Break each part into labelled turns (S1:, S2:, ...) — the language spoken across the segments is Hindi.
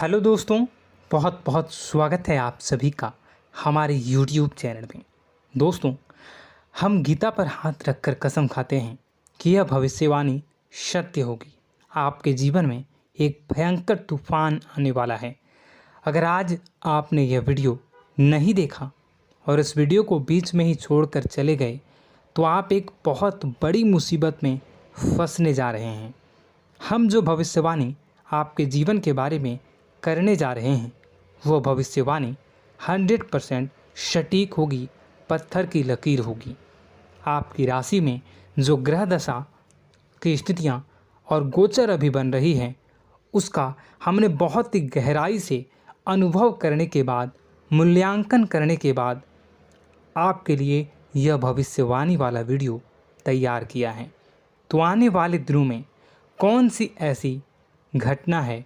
S1: हेलो दोस्तों, बहुत बहुत स्वागत है आप सभी का हमारे YouTube चैनल में। दोस्तों, हम गीता पर हाथ रखकर कसम खाते हैं कि यह भविष्यवाणी सत्य होगी। आपके जीवन में एक भयंकर तूफान आने वाला है। अगर आज आपने यह वीडियो नहीं देखा और इस वीडियो को बीच में ही छोड़कर चले गए तो आप एक बहुत बड़ी मुसीबत में फंसने जा रहे हैं। हम जो भविष्यवाणी आपके जीवन के बारे में करने जा रहे हैं वो भविष्यवाणी 100% सटीक होगी, पत्थर की लकीर होगी। आपकी राशि में जो ग्रह दशा की स्थितियाँ और गोचर अभी बन रही हैं उसका हमने बहुत ही गहराई से अनुभव करने के बाद, मूल्यांकन करने के बाद आपके लिए यह भविष्यवाणी वाला वीडियो तैयार किया है। तो आने वाले दिनों में कौन सी ऐसी घटना है,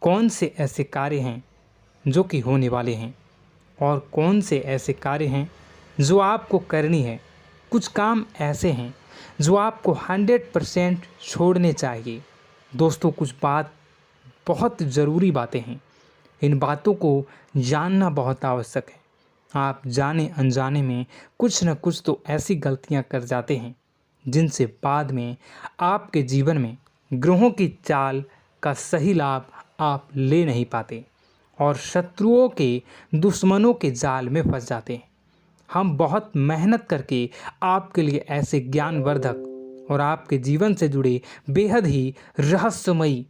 S1: कौन से ऐसे कार्य हैं जो कि होने वाले हैं और कौन से ऐसे कार्य हैं जो आपको करनी है। कुछ काम ऐसे हैं जो आपको 100% छोड़ने चाहिए। दोस्तों, कुछ बात बहुत ज़रूरी बातें हैं। इन बातों को जानना बहुत आवश्यक है। आप जाने अनजाने में कुछ न कुछ तो ऐसी गलतियां कर जाते हैं जिनसे बाद में आपके जीवन में ग्रहों की चाल का सही लाभ आप ले नहीं पाते और शत्रुओं के, दुश्मनों के जाल में फंस जाते हैं। हम बहुत मेहनत करके आपके लिए ऐसे ज्ञानवर्धक और आपके जीवन से जुड़े बेहद ही रहस्यमयी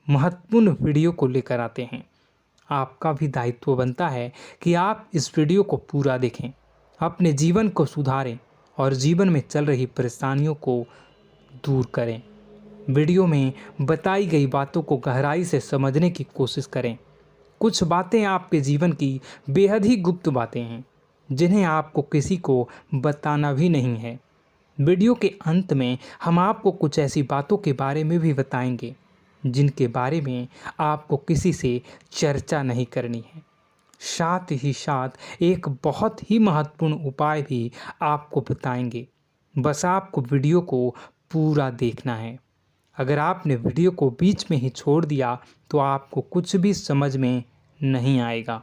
S1: महत्वपूर्ण वीडियो को लेकर आते हैं। आपका भी दायित्व बनता है कि आप इस वीडियो को पूरा देखें, अपने जीवन को सुधारें और जीवन में चल रही परेशानियों को दूर करें। वीडियो में बताई गई बातों को गहराई से समझने की कोशिश करें। कुछ बातें आपके जीवन की बेहद ही गुप्त बातें हैं जिन्हें आपको किसी को बताना भी नहीं है। वीडियो के अंत में हम आपको कुछ ऐसी बातों के बारे में भी बताएंगे जिनके बारे में आपको किसी से चर्चा नहीं करनी है। साथ ही साथ एक बहुत ही महत्वपूर्ण उपाय भी आपको बताएंगे। बस आपको वीडियो को पूरा देखना है। अगर आपने वीडियो को बीच में ही छोड़ दिया तो आपको कुछ भी समझ में नहीं आएगा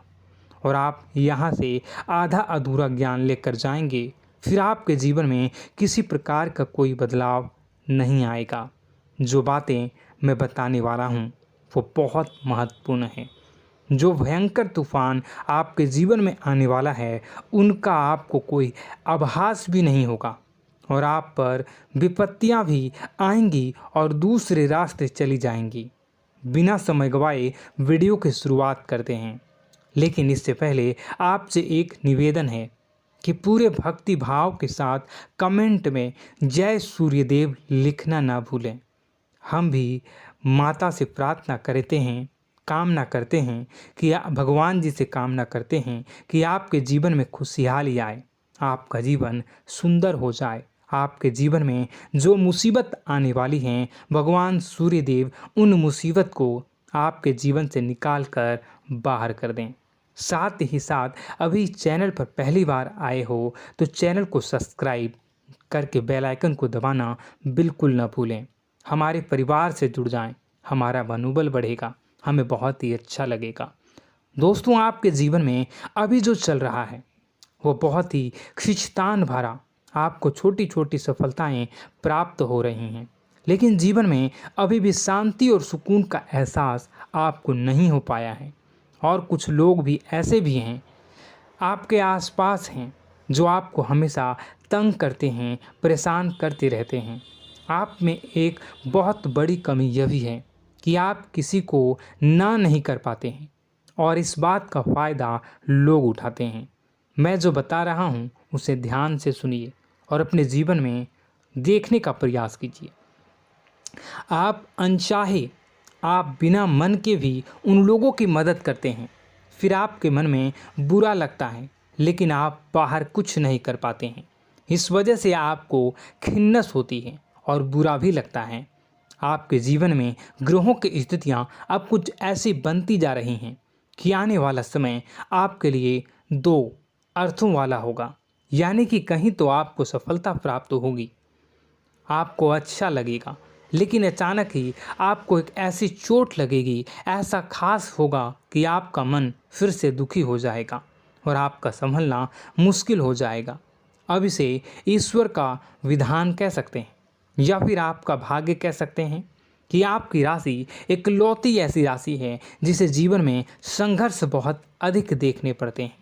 S1: और आप यहाँ से आधा अधूरा ज्ञान लेकर जाएंगे। फिर आपके जीवन में किसी प्रकार का कोई बदलाव नहीं आएगा। जो बातें मैं बताने वाला हूँ वो बहुत महत्वपूर्ण है। जो भयंकर तूफान आपके जीवन में आने वाला है उनका आपको कोई आभास भी नहीं होगा और आप पर विपत्तियां भी आएंगी और दूसरे रास्ते चली जाएंगी। बिना समय गवाए वीडियो की शुरुआत करते हैं, लेकिन इससे पहले आपसे एक निवेदन है कि पूरे भक्ति भाव के साथ कमेंट में जय सूर्यदेव लिखना ना भूलें। हम भी माता से प्रार्थना करते हैं, कामना करते हैं कि भगवान जी से कामना करते हैं कि आपके जीवन में खुशहाली आए, आपका जीवन सुंदर हो जाए। आपके जीवन में जो मुसीबत आने वाली हैं भगवान सूर्यदेव उन मुसीबत को आपके जीवन से निकाल कर बाहर कर दें। साथ ही साथ अभी चैनल पर पहली बार आए हो तो चैनल को सब्सक्राइब करके बेल आइकन को दबाना बिल्कुल न भूलें। हमारे परिवार से जुड़ जाएं, हमारा मनोबल बढ़ेगा, हमें बहुत ही अच्छा लगेगा। दोस्तों, आपके जीवन में अभी जो चल रहा है वो बहुत ही खींचतान भरा, आपको छोटी छोटी सफलताएं प्राप्त हो रही हैं, लेकिन जीवन में अभी भी शांति और सुकून का एहसास आपको नहीं हो पाया है। और कुछ लोग भी ऐसे भी हैं आपके आसपास हैं जो आपको हमेशा तंग करते हैं, परेशान करते रहते हैं। आप में एक बहुत बड़ी कमी यह भी है कि आप किसी को ना नहीं कर पाते हैं और इस बात का फ़ायदा लोग उठाते हैं। मैं जो बता रहा हूँ उसे ध्यान से सुनिए और अपने जीवन में देखने का प्रयास कीजिए। आप अनचाहे, आप बिना मन के भी उन लोगों की मदद करते हैं, फिर आपके मन में बुरा लगता है लेकिन आप बाहर कुछ नहीं कर पाते हैं। इस वजह से आपको खिन्नस होती है और बुरा भी लगता है। आपके जीवन में ग्रहों की स्थितियाँ अब कुछ ऐसी बनती जा रही हैं कि आने वाला समय आपके लिए दो अर्थों वाला होगा। यानी कि कहीं तो आपको सफलता प्राप्त होगी, आपको अच्छा लगेगा, लेकिन अचानक ही आपको एक ऐसी चोट लगेगी, ऐसा खास होगा कि आपका मन फिर से दुखी हो जाएगा और आपका संभलना मुश्किल हो जाएगा। अब इसे ईश्वर का विधान कह सकते हैं या फिर आपका भाग्य कह सकते हैं कि आपकी राशि इकलौती ऐसी राशि है जिसे जीवन में संघर्ष बहुत अधिक देखने पड़ते हैं,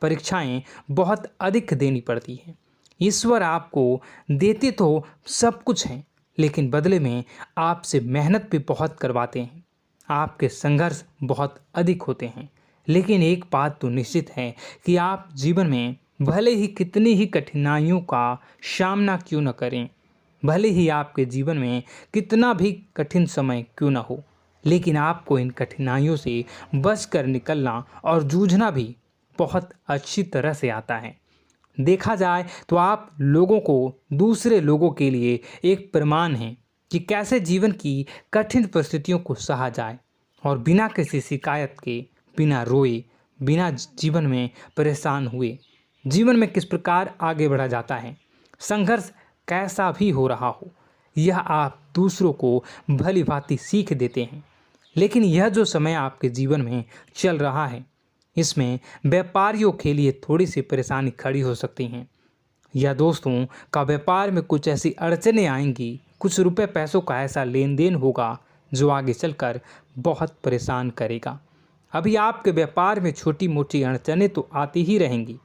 S1: परीक्षाएं बहुत अधिक देनी पड़ती हैं। ईश्वर आपको देते तो सब कुछ हैं, लेकिन बदले में आपसे मेहनत भी बहुत करवाते हैं। आपके संघर्ष बहुत अधिक होते हैं, लेकिन एक बात तो निश्चित है कि आप जीवन में भले ही कितनी ही कठिनाइयों का सामना क्यों न करें, भले ही आपके जीवन में कितना भी कठिन समय क्यों न हो, लेकिन आपको इन कठिनाइयों से बचकर निकलना और जूझना भी बहुत अच्छी तरह से आता है। देखा जाए तो आप लोगों को दूसरे लोगों के लिए एक प्रमाण हैं कि कैसे जीवन की कठिन परिस्थितियों को सहा जाए और बिना किसी शिकायत के, बिना रोए, बिना जीवन में परेशान हुए जीवन में किस प्रकार आगे बढ़ा जाता है। संघर्ष कैसा भी हो रहा हो, यह आप दूसरों को भली भांति सीख देते हैं। लेकिन यह जो समय आपके जीवन में चल रहा है, इसमें व्यापारियों के लिए थोड़ी सी परेशानी खड़ी हो सकती हैं, या दोस्तों का व्यापार में कुछ ऐसी अड़चनें आएंगी, कुछ रुपए पैसों का ऐसा लेन देन होगा जो आगे चलकर बहुत परेशान करेगा। अभी आपके व्यापार में छोटी मोटी अड़चनें तो आती ही रहेंगी,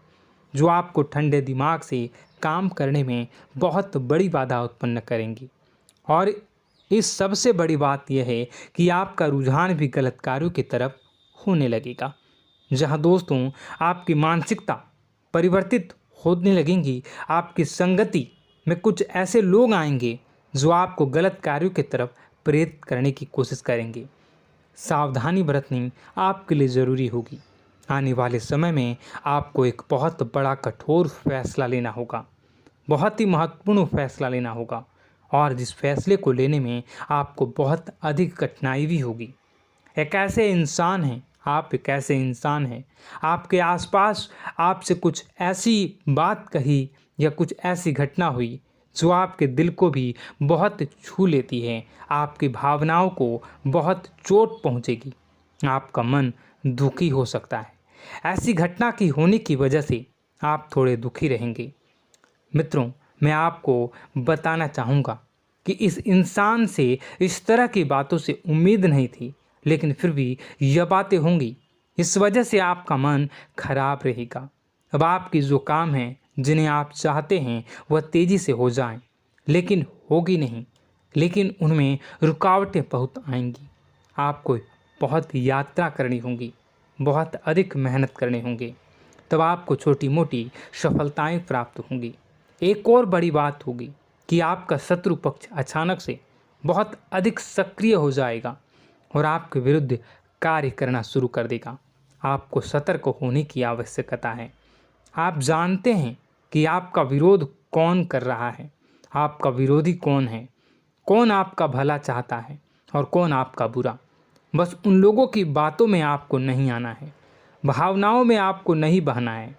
S1: जो आपको ठंडे दिमाग से काम करने में बहुत बड़ी बाधा उत्पन्न करेंगी। और इस सबसे बड़ी बात यह है कि आपका रुझान भी गलत कार्यों की तरफ होने लगेगा, जहां दोस्तों आपकी मानसिकता परिवर्तित होने लगेंगी। आपकी संगति में कुछ ऐसे लोग आएंगे जो आपको गलत कार्यों की तरफ प्रेरित करने की कोशिश करेंगे। सावधानी बरतनी आपके लिए ज़रूरी होगी। आने वाले समय में आपको एक बहुत बड़ा कठोर फैसला लेना होगा, बहुत ही महत्वपूर्ण फैसला लेना होगा, और जिस फैसले को लेने में आपको बहुत अधिक कठिनाई भी होगी। एक ऐसे इंसान हैं, आप एक ऐसे इंसान हैं, आपके आसपास आपसे कुछ ऐसी बात कही या कुछ ऐसी घटना हुई जो आपके दिल को भी बहुत छू लेती है, आपकी भावनाओं को बहुत चोट पहुंचेगी, आपका मन दुखी हो सकता है। ऐसी घटना की होने की वजह से आप थोड़े दुखी रहेंगे। मित्रों, मैं आपको बताना चाहूँगा कि इस इंसान से इस तरह की बातों से उम्मीद नहीं थी, लेकिन फिर भी यह बातें होंगी। इस वजह से आपका मन खराब रहेगा। अब आपकी जो काम है, जिन्हें आप चाहते हैं वह तेज़ी से हो जाएं, लेकिन होगी नहीं, लेकिन उनमें रुकावटें बहुत आएंगी। आपको बहुत यात्रा करनी होगी, बहुत अधिक मेहनत करने होंगे, तब आपको छोटी मोटी सफलताएं प्राप्त होंगी। एक और बड़ी बात होगी कि आपका शत्रु पक्ष अचानक से बहुत अधिक सक्रिय हो जाएगा और आपके विरुद्ध कार्य करना शुरू कर देगा। आपको सतर्क होने की आवश्यकता है। आप जानते हैं कि आपका विरोध कौन कर रहा है, आपका विरोधी कौन है, कौन आपका भला चाहता है और कौन आपका बुरा। बस उन लोगों की बातों में आपको नहीं आना है, भावनाओं में आपको नहीं बहना है।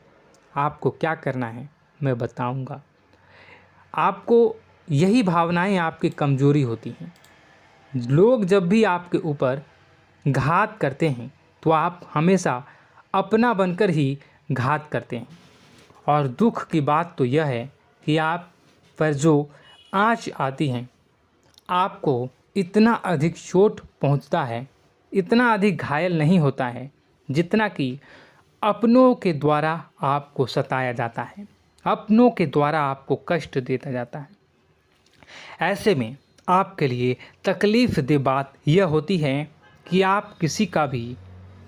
S1: आपको क्या करना है मैं बताऊंगा। आपको यही भावनाएं आपकी कमजोरी होती हैं। लोग जब भी आपके ऊपर घात करते हैं तो आप हमेशा अपना बनकर ही घात करते हैं। और दुख की बात तो यह है कि आप पर जो आँच आती है, आपको इतना अधिक चोट पहुंचता है, इतना अधिक घायल नहीं होता है जितना कि अपनों के द्वारा आपको सताया जाता है, अपनों के द्वारा आपको कष्ट देता जाता है। ऐसे में आपके लिए तकलीफ़ दे बात यह होती है कि आप किसी का भी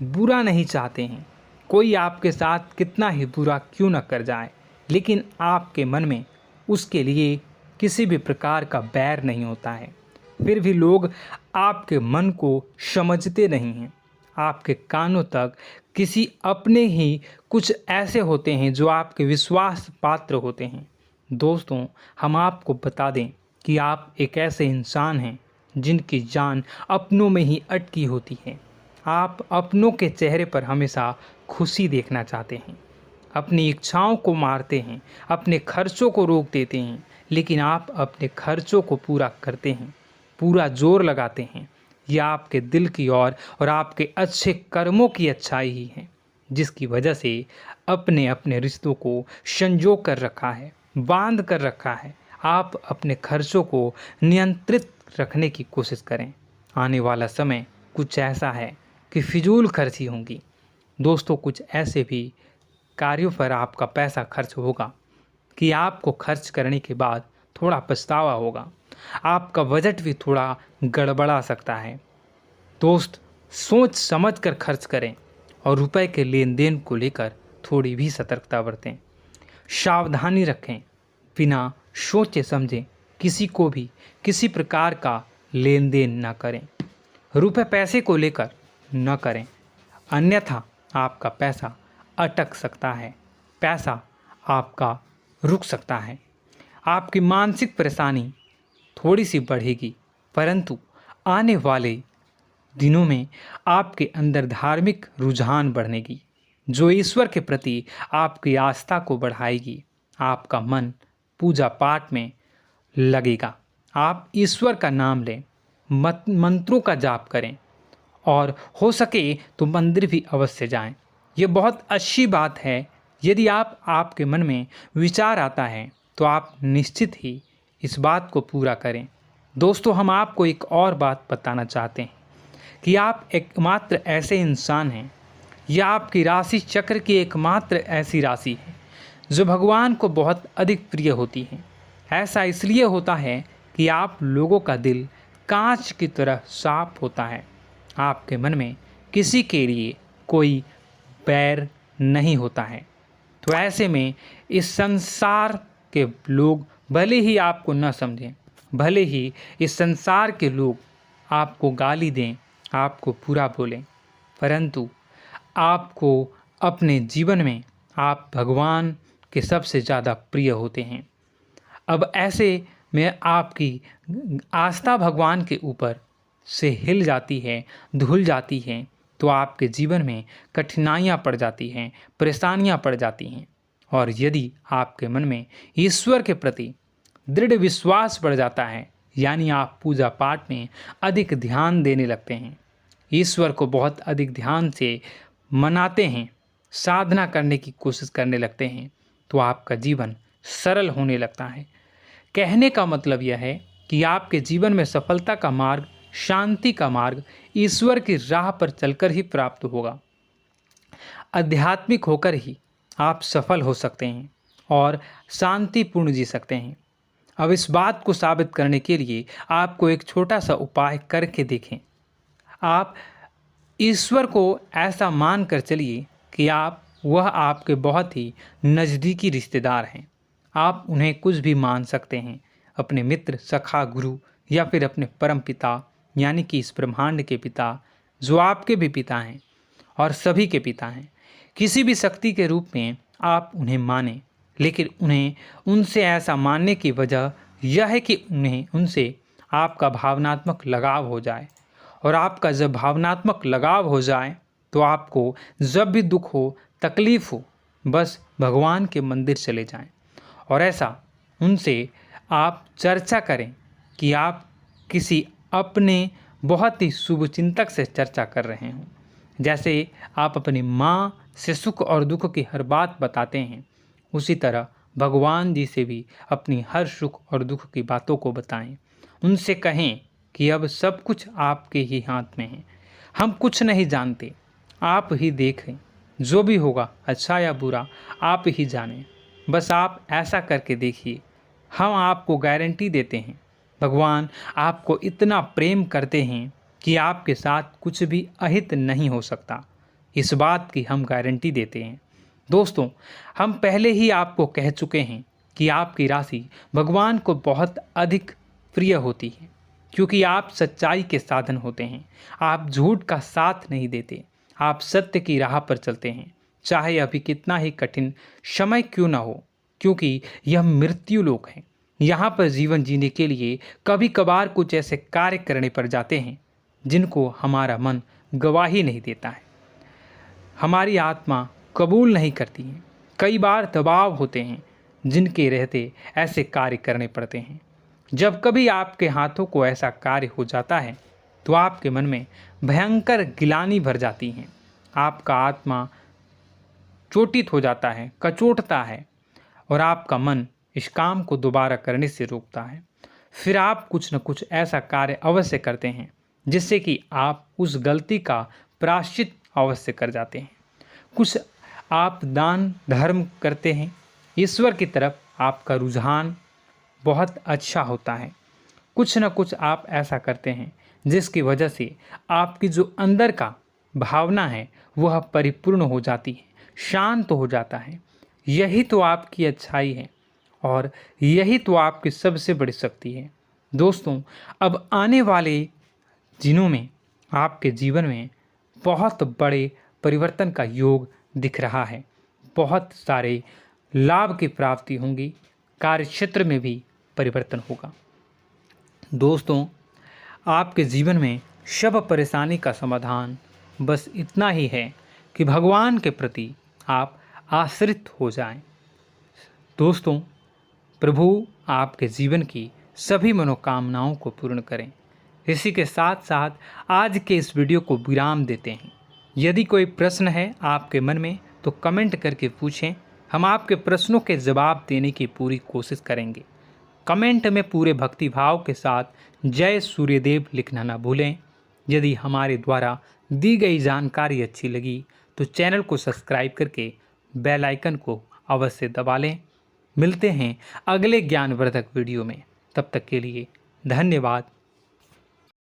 S1: बुरा नहीं चाहते हैं। कोई आपके साथ कितना ही बुरा क्यों न कर जाए, लेकिन आपके मन में उसके लिए किसी भी प्रकार का बैर नहीं होता है। फिर भी लोग आपके मन को समझते नहीं हैं। आपके कानों तक किसी अपने ही कुछ ऐसे होते हैं जो आपके विश्वास पात्र होते हैं। दोस्तों, हम आपको बता दें कि आप एक ऐसे इंसान हैं जिनकी जान अपनों में ही अटकी होती है। आप अपनों के चेहरे पर हमेशा खुशी देखना चाहते हैं, अपनी इच्छाओं को मारते हैं, अपने खर्चों को रोक देते हैं, लेकिन आप अपने खर्चों को पूरा करते हैं। पूरा जोर लगाते हैं, यह आपके दिल की और आपके अच्छे कर्मों की अच्छाई ही है, जिसकी वजह से अपने अपने रिश्तों को संजो कर रखा है, बांध कर रखा है। आप अपने खर्चों को नियंत्रित रखने की कोशिश करें। आने वाला समय कुछ ऐसा है कि फिजूल खर्ची होंगी। दोस्तों, कुछ ऐसे भी कार्यों पर आपका पैसा खर्च होगा कि आपको खर्च करने के बाद थोड़ा पछतावा होगा। आपका बजट भी थोड़ा गड़बड़ा सकता है। दोस्त, सोच समझ कर खर्च करें और रुपए के लेन देन को लेकर थोड़ी भी सतर्कता बरतें। सावधानी रखें, बिना सोचे समझे किसी को भी किसी प्रकार का लेन देन न करें। रुपए पैसे को लेकर न करें, अन्यथा आपका पैसा अटक सकता है, पैसा आपका रुक सकता है। आपकी मानसिक परेशानी थोड़ी सी बढ़ेगी, परंतु आने वाले दिनों में आपके अंदर धार्मिक रुझान बढ़नेगी, जो ईश्वर के प्रति आपकी आस्था को बढ़ाएगी। आपका मन पूजा पाठ में लगेगा। आप ईश्वर का नाम लें, मंत्रों का जाप करें और हो सके तो मंदिर भी अवश्य जाएं। ये बहुत अच्छी बात है। यदि आपके मन में विचार आता है तो आप निश्चित ही इस बात को पूरा करें। दोस्तों, हम आपको एक और बात बताना चाहते हैं कि आप एकमात्र ऐसे इंसान हैं, यह आपकी राशि चक्र की एकमात्र ऐसी राशि है जो भगवान को बहुत अधिक प्रिय होती है। ऐसा इसलिए होता है कि आप लोगों का दिल कांच की तरह साफ होता है। आपके मन में किसी के लिए कोई बैर नहीं होता है। तो ऐसे में इस संसार के लोग भले ही आपको न समझें, भले ही इस संसार के लोग आपको गाली दें, आपको बुरा बोलें, परंतु आपको अपने जीवन में आप भगवान के सबसे ज़्यादा प्रिय होते हैं। अब ऐसे में आपकी आस्था भगवान के ऊपर से हिल जाती है, धुल जाती है, तो आपके जीवन में कठिनाइयाँ पड़ जाती हैं, परेशानियाँ पड़ जाती हैं। और यदि आपके मन में ईश्वर के प्रति दृढ़ विश्वास बढ़ जाता है, यानी आप पूजा पाठ में अधिक ध्यान देने लगते हैं, ईश्वर को बहुत अधिक ध्यान से मनाते हैं, साधना करने की कोशिश करने लगते हैं, तो आपका जीवन सरल होने लगता है। कहने का मतलब यह है कि आपके जीवन में सफलता का मार्ग, शांति का मार्ग ईश्वर की राह पर चलकर ही प्राप्त होगा। आध्यात्मिक होकर ही आप सफल हो सकते हैं और शांतिपूर्ण जी सकते हैं। अब इस बात को साबित करने के लिए आपको एक छोटा सा उपाय करके देखें। आप ईश्वर को ऐसा मान कर चलिए कि वह आपके बहुत ही नज़दीकी रिश्तेदार हैं। आप उन्हें कुछ भी मान सकते हैं, अपने मित्र, सखा, गुरु या फिर अपने परम पिता, यानी कि इस ब्रह्मांड के पिता, जो आपके भी पिता हैं और सभी के पिता हैं। किसी भी शक्ति के रूप में आप उन्हें मानें, लेकिन उन्हें उनसे ऐसा मानने की वजह यह है कि उनसे आपका भावनात्मक लगाव हो जाए। और आपका जब भावनात्मक लगाव हो जाए तो आपको जब भी दुख हो, तकलीफ़ हो, बस भगवान के मंदिर चले जाएं और ऐसा उनसे आप चर्चा करें कि आप किसी अपने बहुत ही शुभचिंतक से चर्चा कर रहे हों। जैसे आप अपनी माँ से सुख और दुख की हर बात बताते हैं, उसी तरह भगवान जी से भी अपनी हर सुख और दुख की बातों को बताएं। उनसे कहें कि अब सब कुछ आपके ही हाथ में है, हम कुछ नहीं जानते, आप ही देखें, जो भी होगा अच्छा या बुरा आप ही जानें। बस आप ऐसा करके देखिए, हम आपको गारंटी देते हैं, भगवान आपको इतना प्रेम करते हैं कि आपके साथ कुछ भी अहित नहीं हो सकता। इस बात की हम गारंटी देते हैं। दोस्तों, हम पहले ही आपको कह चुके हैं कि आपकी राशि भगवान को बहुत अधिक प्रिय होती है, क्योंकि आप सच्चाई के साधन होते हैं। आप झूठ का साथ नहीं देते, आप सत्य की राह पर चलते हैं, चाहे अभी कितना ही कठिन समय क्यों ना हो, क्योंकि यह मृत्यु लोक है। यहाँ पर जीवन जीने के लिए कभी कभार कुछ ऐसे कार्य करने पड़ जाते हैं जिनको हमारा मन गवाही नहीं देता है, हमारी आत्मा कबूल नहीं करती है। कई बार दबाव होते हैं जिनके रहते ऐसे कार्य करने पड़ते हैं। जब कभी आपके हाथों को ऐसा कार्य हो जाता है तो आपके मन में भयंकर गिलानी भर जाती है। आपका आत्मा चोटित हो जाता है, कचोटता है और आपका मन इस काम को दोबारा करने से रोकता है। फिर आप कुछ न कुछ ऐसा कार्य अवश्य करते हैं जिससे कि आप उस गलती का प्रायश्चित अवश्य कर जाते हैं। कुछ आप दान धर्म करते हैं। ईश्वर की तरफ आपका रुझान बहुत अच्छा होता है। कुछ न कुछ आप ऐसा करते हैं जिसकी वजह से आपकी जो अंदर का भावना है वह परिपूर्ण हो जाती है, शांत हो जाता है। यही तो आपकी अच्छाई है और यही तो आपकी सबसे बड़ी शक्ति है। दोस्तों, अब आने वाले दिनों में आपके जीवन में बहुत बड़े परिवर्तन का योग दिख रहा है। बहुत सारे लाभ की प्राप्ति होंगी, कार्यक्षेत्र में भी परिवर्तन होगा। दोस्तों, आपके जीवन में सब परेशानी का समाधान बस इतना ही है कि भगवान के प्रति आप आश्रित हो जाएं। दोस्तों, प्रभु आपके जीवन की सभी मनोकामनाओं को पूर्ण करें। इसी के साथ साथ आज के इस वीडियो को विराम देते हैं। यदि कोई प्रश्न है आपके मन में तो कमेंट करके पूछें, हम आपके प्रश्नों के जवाब देने की पूरी कोशिश करेंगे। कमेंट में पूरे भक्तिभाव के साथ जय सूर्यदेव लिखना ना भूलें। यदि हमारे द्वारा दी गई जानकारी अच्छी लगी तो चैनल को सब्सक्राइब करके बेल आइकन को अवश्य दबा लें। मिलते हैं अगले ज्ञानवर्धक वीडियो में। तब तक के लिए धन्यवाद।